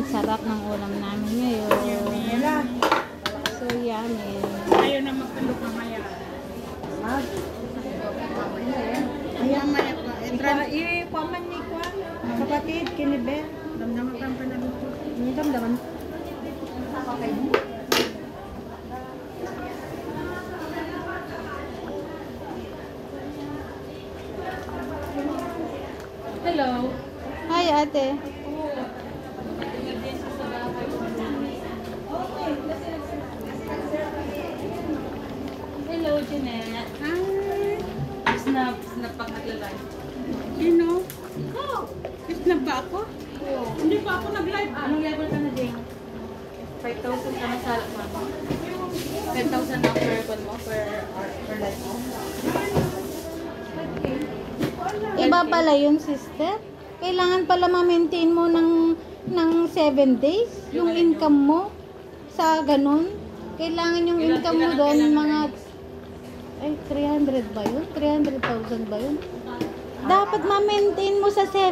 sarap ng ulam namin ngayon. So yummy. Ayaw na magpindok mamaya. Mamaya pa. Paman ni Kwan. Kapatid, kinibe. Damdaman kang panaluto. Damdaman. Hello. Hi ate. Hello, Jeanette. Hi. Snap pa nag-live. Sino? Oh, snap ba ako? Oo. Hindi pa ako nag-live. Anong level ka na, Jane? 5,000 ka na sa mo? 10,000 na per one mo? Per live mo? Iba pala yun, sister. Kailangan pala ma-maintain mo ng 7 days yung income mo sa ganun. Kailangan yung income mo doon mga 300 ba yun? 300,000 ba yun? Dapat ma-maintain mo sa 7